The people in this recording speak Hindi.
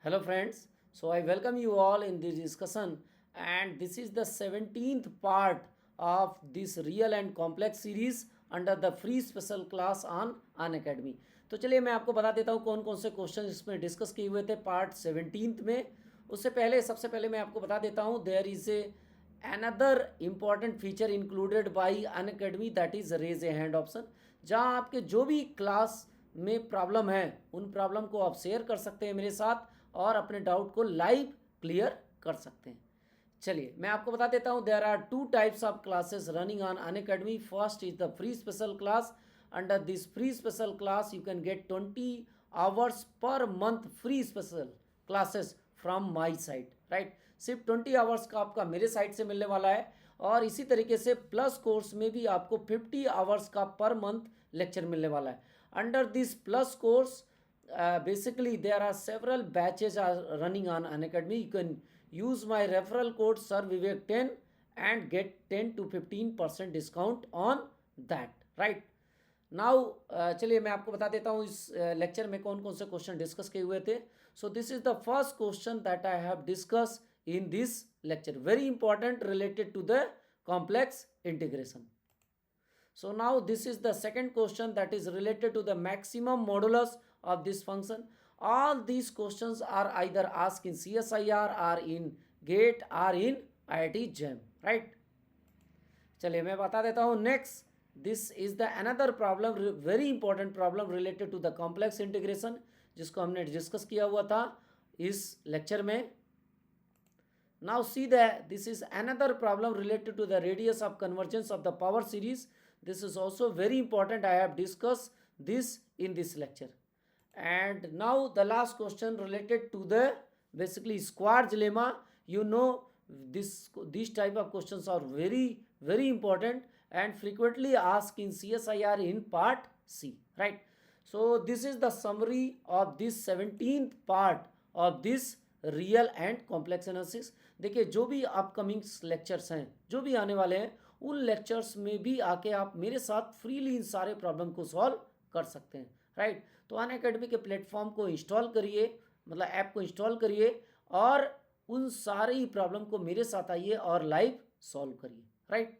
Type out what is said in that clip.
Hello friends, so I welcome you all in this discussion and this is the 17th part of this real and complex series under the free special class on Unacademy। तो चलिए मैं आपको बता देता हूँ कौन कौन से क्वेश्चन इसमें डिस्कस किए हुए थे पार्ट 17th में। उससे पहले सबसे पहले मैं आपको बता देता हूँ there is a another important feature included by Unacademy that is raise a hand option, जहाँ आपके जो भी क्लास में प्रॉब्लम है उन प्रॉब्लम को आप शेयर कर सकते हैं मेरे साथ और अपने डाउट को लाइव क्लियर कर सकते हैं। चलिए मैं आपको बता देता हूँ there are two types of classes running on Unacademy. First is the free special class. Under this free special class you can get 20 hours per month free special classes from my side, right. सिर्फ 20 आवर्स का आपका मेरे साइड से मिलने वाला है और इसी तरीके से प्लस कोर्स में भी आपको 50 आवर्स का पर मंथ लेक्चर मिलने वाला है। Under this plus course basically there are several batches are running on Unacademy. You can use my referral code Sir Vivek 10 and get 10 to 15% discount on that, right? Now चलिए मैं आपको बता देता हूँ इस लेक्चर में कौन कौन से क्वेश्चन डिस्कस किए हुए थे। So this is the first question that I have discuss in this lecture, very important related to the complex integration. So now this is the second question that is related to the maximum modulus of this function. All these questions are either asked in CSIR or in GATE or in IIT JAM, right? चलिए मैं बता देता हूँ next. This is the another problem, very important problem related to the complex integration, जिसको हमने डिस्कस किया हुआ था इस लेक्चर में। Now see that this is another problem related to the radius of convergence of the power series. This is also very important. I have discussed this in this lecture. And now the last question related to the basically squarge lemma. You know these type of questions are very important and frequently asked in CSIR in part C, right? So this is the summary of this 17th part of this real and complex analysis. देखिए जो भी अपकमिंग लेक्चर्स हैं जो भी आने वाले हैं उन लेक्चर्स में भी आके आप मेरे साथ फ्रीली इन सारे प्रॉब्लम को सॉल्व कर सकते हैं, राइट। तो अनअकैडमी के प्लेटफॉर्म को इंस्टॉल करिए, मतलब ऐप को इंस्टॉल करिए और उन सारी प्रॉब्लम को मेरे साथ आइए और लाइव सॉल्व करिए, राइट।